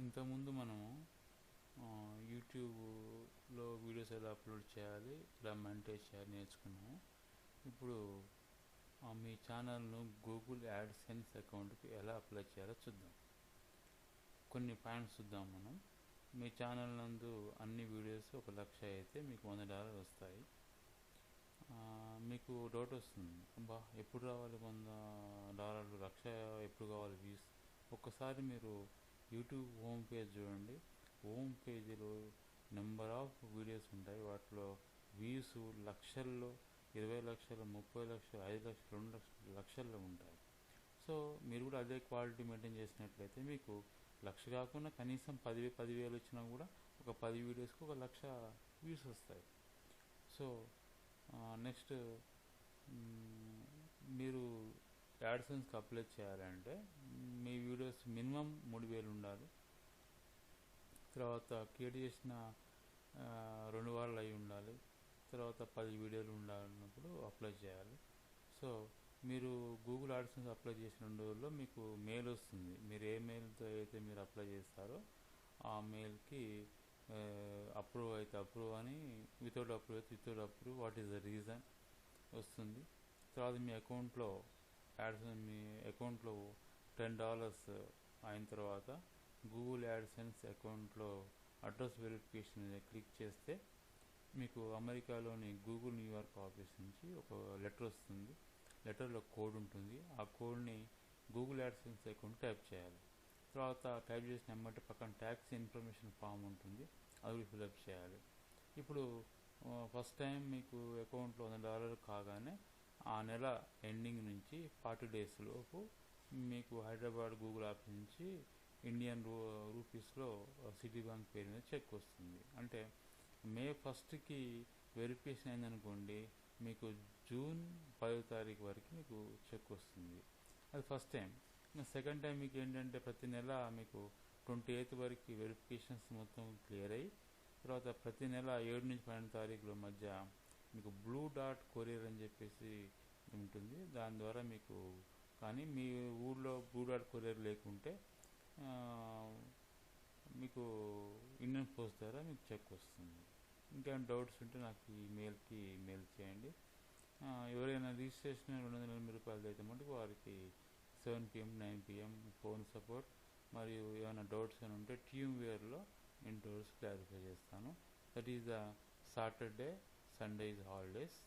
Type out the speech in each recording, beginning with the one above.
ఇంతకుముందు మనము యూట్యూబ్లో వీడియోస్ ఎలా అప్లోడ్ చేయాలి, ఎలా మానిటైజ్ చేయాలి నేర్చుకున్నాము. ఇప్పుడు మీ ఛానల్ను గూగుల్ యాడ్సెన్స్ అకౌంట్కి ఎలా అప్లై చేయాలో చూద్దాం. కొన్ని పాయింట్స్ చూద్దాం మనం. మీ ఛానల్ నందు అన్ని వీడియోస్ 1,00,000 అయితే మీకు $100 వస్తాయి. మీకు డౌట్ వస్తుంది, అబ్బా ఎప్పుడు రావాలి $100, 1,00,000 ఎప్పుడు కావాలి వ్యూస్? ఒక్కసారి మీరు యూట్యూబ్ హోమ్ పేజ్ చూడండి. హోమ్ పేజీలో నెంబర్ ఆఫ్ వీడియోస్ ఉంటాయి. వాటిలో వ్యూస్ లక్షల్లో, 20 లక్షలు, 30 లక్షలు, 5 లక్షలు, 2 లక్షలు, లక్షల్లో ఉంటాయి. సో మీరు కూడా అదే క్వాలిటీ మెయింటైన్ చేసినట్లయితే మీకు 1,00,000 కాకుండా కనీసం 10,000 వచ్చినా కూడా ఒక 10 వీడియోస్కి 1,00,000 వ్యూస్ వస్తాయి. సో నెక్స్ట్ మీరు యాడ్సెన్స్కి అప్లై చేయాలంటే మీ వీడియోస్ మినిమం 3,000 ఉండాలి. తర్వాత క్రియేట్ చేసిన 2 వారాలు అయి ఉండాలి. తర్వాత 10 వీడియోలు ఉండాలన్నప్పుడు అప్లై చేయాలి. సో మీరు గూగుల్ యాడ్సెన్స్ అప్లై చేసిన 2 రోజుల్లో మీకు మెయిల్ వస్తుంది. మీరు ఏ మెయిల్తో అయితే మీరు అప్లై చేస్తారో ఆ మెయిల్కి అప్రూవ్ అయితే అప్రూవ్ అని, వితౌట్ అప్రూవ్ అయితే without approve, what is the reason వస్తుంది. తర్వాత మీ అకౌంట్లో మీ అకౌంట్లో $10 అయిన తర్వాత గూగుల్ యాడ్సెన్స్ అకౌంట్లో అడ్రస్ వెరిఫికేషన్ మీద క్లిక్ చేస్తే మీకు అమెరికాలోని గూగుల్ న్యూయార్క్ ఆఫీస్ నుంచి ఒక లెటర్ వస్తుంది. లెటర్లో కోడ్ ఉంటుంది. ఆ కోడ్ని గూగుల్ యాడ్సెన్స్ అకౌంట్ టైప్ చేయాలి. తర్వాత టైప్ చేసిన వెంబటే పక్కన ట్యాక్స్ ఇన్ఫర్మేషన్ ఫామ్ ఉంటుంది, అది ఫిల్అప్ చేయాలి. ఇప్పుడు ఫస్ట్ టైం మీకు అకౌంట్లో $100 కాగానే ఆ నెల ఎండింగ్ నుంచి 40 డేస్ లోపు మీకు హైదరాబాద్ గూగుల్ ఆఫీస్ నుంచి ఇండియన్ రూపీస్లో సిటీ బ్యాంక్ పేరు మీద చెక్ వస్తుంది. అంటే మే 1కి వెరిఫికేషన్ అయిందనుకోండి, మీకు జూన్ 10వ తారీఖు వరకు మీకు చెక్ వస్తుంది. అది ఫస్ట్ టైం. సెకండ్ టైం మీకు ఏంటంటే ప్రతి నెల మీకు 28th వరకు వెరిఫికేషన్స్ మొత్తం క్లియర్ అయ్యి, తర్వాత ప్రతి నెల 7 నుంచి 12 తారీఖుల మధ్య మీకు బ్లూ డాట్ కొరియర్ అని చెప్పేసి ఉంటుంది. దాని ద్వారా మీకు, కానీ మీ ఊళ్ళో బ్లూ డాట్ కొరియర్ లేకుంటే మీకు ఇండియన్ పోస్ట్ ద్వారా మీకు చెక్ వస్తుంది. ఇంకేమైనా డౌట్స్ ఉంటే నాకు ఈ మెయిల్కి మెయిల్ చేయండి. ఎవరైనా రిజిస్ట్రేషన్ $280 అయితే మటుకు వారికి 7 PM 9 PM ఫోన్ సపోర్ట్, మరియు ఏమైనా డౌట్స్ అని ఉంటే టీమ్వేర్లో నేను డౌట్స్ క్లారిఫై చేస్తాను. That is the Saturday, Sunday is holidays,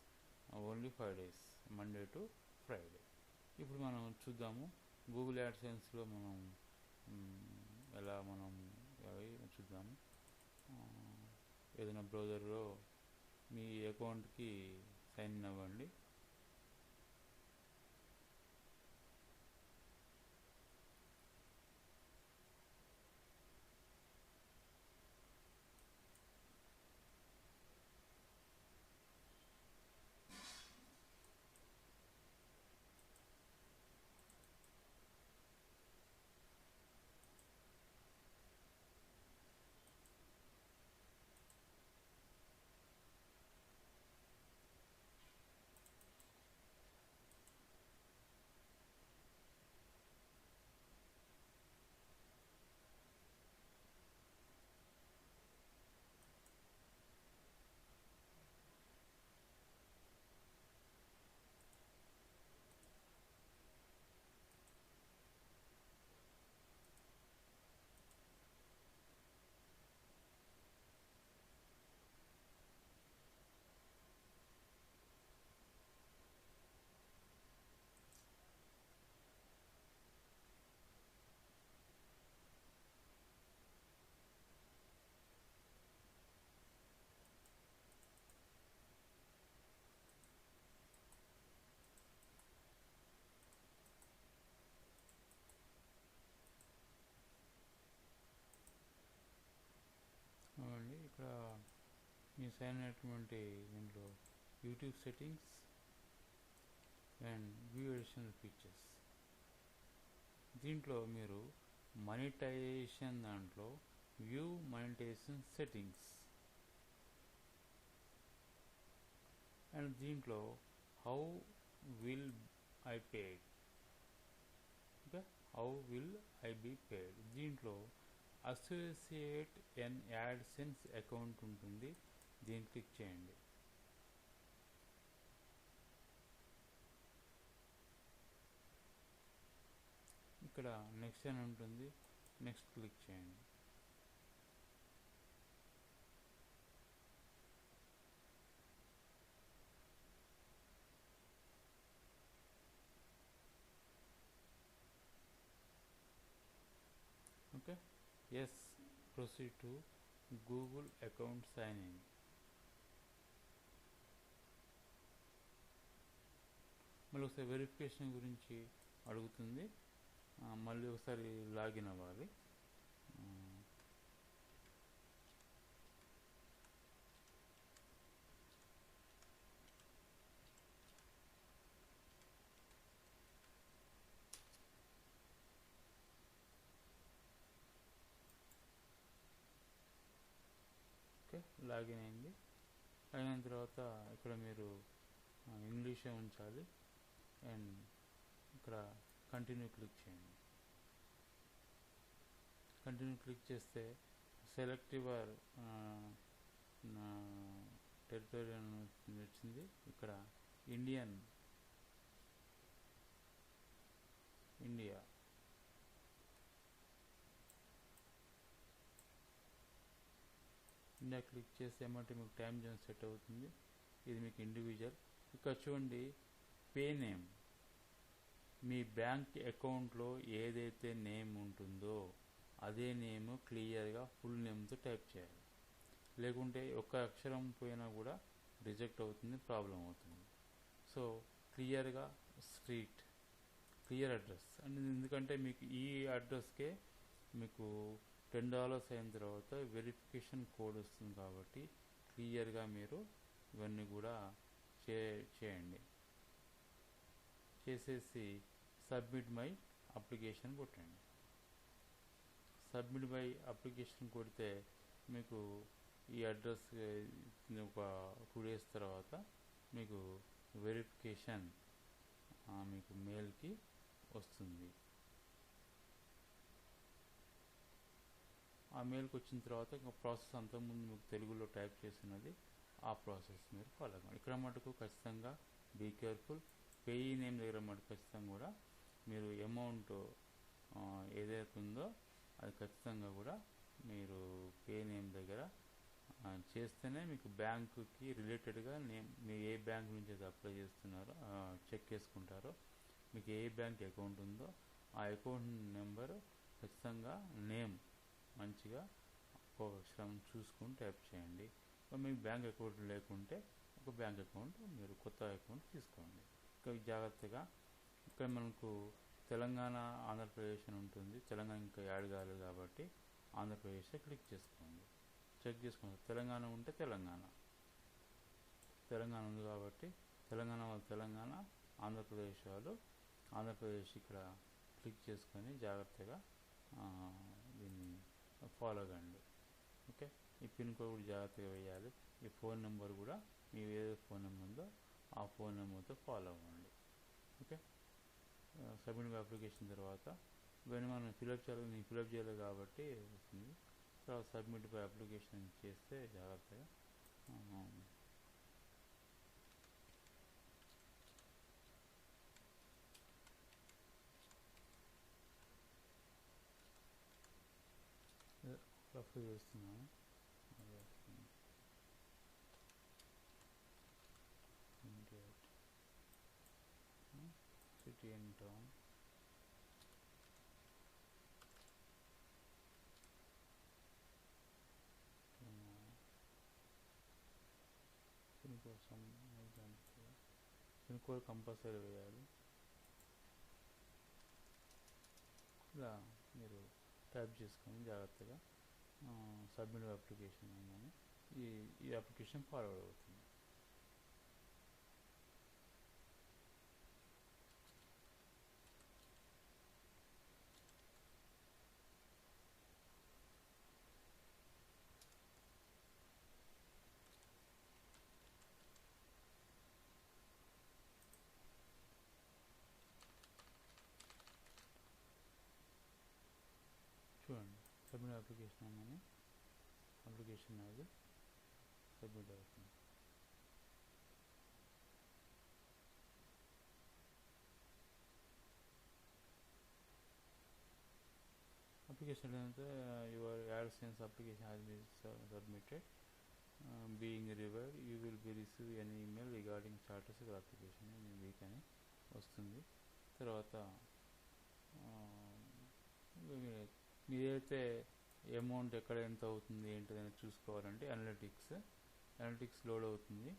only 5 days, Monday to Friday. ఇప్పుడు మనం చూద్దాము గూగుల్ యాడ్సెన్స్లో మనం ఎలా మనం చూద్దాము. ఏదైనా బ్రౌజర్లో మీ అకౌంట్కి సైన్ ఇన్ అవ్వండి. ఇక్కడ మీ సైన్ అయినటువంటి దీంట్లో YouTube settings and view additional features, దీంట్లో మీరు మానిటైజేషన్ దాంట్లో వ్యూ మానిటైజేషన్ సెట్టింగ్స్, అండ్ దీంట్లో how will I paid, okay, how will I be paid. దీంట్లో అసోసియేట్ ఎన్ యాడ్సెన్స్ అకౌంట్ ఉంటుంది, దీన్ని క్లిక్ చేయండి. ఇక్కడ నెక్స్ట్ అని ఉంటుంది, నెక్స్ట్ క్లిక్ చేయండి. Okay, yes, proceed to Google account sign in. మళ్ళీ ఒకసారి వెరిఫికేషన్ గురించి అడుగుతుంది, మళ్ళీ ఒకసారి లాగిన్ అవ్వాలి. ఓకే, లాగిన్ అయింది. అయిన తర్వాత ఇక్కడ మీరు ఇంగ్లీషే ఉంచాలి అండ్ ఇక్కడ కంటిన్యూ క్లిక్ చేయండి. కంటిన్యూ క్లిక్ చేస్తే సెలెక్ట్ యువర్ టెరిటరీ అని వచ్చింది. ఇక్కడ ఇండియా క్లిక్ చేస్తే ఏమంటే మీకు టైం జోన్ సెట్ అవుతుంది. ఇది మీకు ఇండివిజువల్. ఇక్కడ చూడండి, పే నేమ్, మీ బ్యాంక్ అకౌంట్లో ఏదైతే నేమ్ ఉంటుందో అదే నేమ్ క్లియర్గా ఫుల్ నేమ్తో టైప్ చేయాలి. లేకుంటే ఒక్క అక్షరం పోయినా కూడా రిజెక్ట్ అవుతుంది, ప్రాబ్లం అవుతుంది. సో క్లియర్గా స్ట్రీట్, క్లియర్ అడ్రస్ అంటే, ఎందుకంటే మీకు ఈ అడ్రస్కే మీకు $10 అయిన తర్వాత వెరిఫికేషన్ కోడ్ వస్తుంది కాబట్టి క్లియర్గా మీరు ఇవన్నీ కూడా చేయండి. చేసేసి సబ్మిట్ మై అప్లికేషన్ కొట్టండి. సబ్మిట్ మై అప్లికేషన్ కొడితే మీకు ఈ అడ్రస్ ఒక 2 days తర్వాత మీకు వెరిఫికేషన్ మీకు మెయిల్కి వస్తుంది. ఆ మెయిల్కి వచ్చిన తర్వాత ఇంకా ప్రాసెస్ అంతకుముందు మీకు తెలుగులో టైప్ చేసినది, ఆ ప్రాసెస్ మీరు ఫాలో అవ్వండి. ఇక్కడ మటుకు ఖచ్చితంగా బీ కేర్ఫుల్. పేయీ నేమ్ దగ్గర మటుకు ఖచ్చితంగా కూడా మీరు అమౌంట్ ఏదైతే ఉందో అది ఖచ్చితంగా కూడా మీరు పే నేమ్ దగ్గర చేస్తేనే మీకు బ్యాంకుకి రిలేటెడ్గా నేమ్, మీరు ఏ బ్యాంక్ నుంచి అయితే అప్లై చేస్తున్నారో చెక్ చేసుకుంటారో, మీకు ఏ బ్యాంక్ అకౌంట్ ఉందో ఆ అకౌంట్ నెంబరు ఖచ్చితంగా నేమ్ మంచిగా ఒక అక్షరం చూసుకుని టైప్ చేయండి. మీకు బ్యాంక్ అకౌంట్ లేకుంటే ఒక బ్యాంక్ అకౌంట్ మీరు కొత్త అకౌంట్ తీసుకోండి. ఇంకా జాగ్రత్తగా ఇక్కడ మనకు తెలంగాణ, ఆంధ్రప్రదేశ్ అని ఉంటుంది. తెలంగాణ ఇంకా యాడ్ కాలేదు కాబట్టి ఆంధ్రప్రదేశ్ క్లిక్ చేసుకోండి, చెక్ చేసుకోండి. తెలంగాణ ఉంటే తెలంగాణ ఉంది కాబట్టి తెలంగాణ వాళ్ళు తెలంగాణ, ఆంధ్రప్రదేశ్ వాళ్ళు ఆంధ్రప్రదేశ్ ఇక్కడ క్లిక్ చేసుకొని జాగ్రత్తగా దీన్ని ఫాలో కండి. ఓకే, ఈ పిన్ కోడ్ కూడా జాగ్రత్తగా వేయాలి. ఈ ఫోన్ నెంబర్ కూడా మీ ఏదో ఫోన్ నెంబర్ ఉందో ఆ ఫోన్ నెంబర్తో ఫాలో అవ్వండి. ఓకే, సబ్మిట్ అప్లికేషన్ తర్వాత ఇవన్నీ మనం ఫిలప్ చేయాలి. నేను ఫిలప్ చేయలేదు కాబట్టి వస్తుంది. తర్వాత సబ్మిట్ బై అప్లికేషన్ చేస్తే జాగ్రత్తగా రఫ్ చేస్తున్నాను. సిటీ అండ్ టౌన్, పిన్ కోసం పిన్ కోడ్ కంపల్సరీ వేయాలి. ఇలా మీరు టైప్ చేసుకొని జాగ్రత్తగా సబ్మిట్ అప్లికేషన్ అని ఈ అప్లికేషన్ ఫార్వర్డ్ అవుతుంది. చూడండి, సబ్మిట్ అప్లికేషన్ అనగానే అప్లికేషన్ అది సబ్మిట్ అవుతుంది. అప్లికేషన్ అంటే your AdSense application has been submitted being reviewed, you will be receive an email regarding status of application in a week అని వస్తుంది. తర్వాత మీరైతే అమౌంట్ ఎక్కడ ఎంత అవుతుంది ఏంటిదని చూసుకోవాలంటే అనలిటిక్స్ లోడ్ అవుతుంది.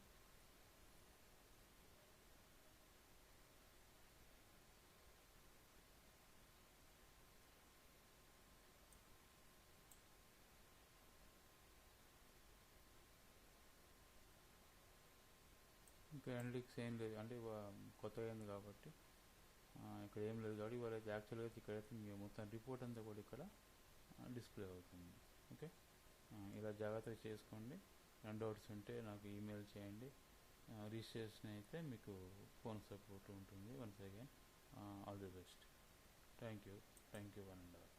ఇంకా అనలిటిక్స్ ఏం లేదు అంటే కొత్తగా అయింది కాబట్టి ఇక్కడ ఏం లేదు కాబట్టి వాళ్ళైతే యాక్చువల్గా అయితే ఇక్కడైతే మీ మొత్తం రిపోర్ట్ అంతా కూడా ఇక్కడ డిస్ప్లే అవుతుంది. ఓకే, ఇలా జాగ్రత్తగా చేసుకోండి. డౌట్స్ ఉంటే నాకు ఈమెయిల్ చేయండి. రిజిస్ట్రేషన్ అయితే మీకు ఫోన్ సపోర్ట్ ఉంటుంది. Once again all the best. Thank you one and all.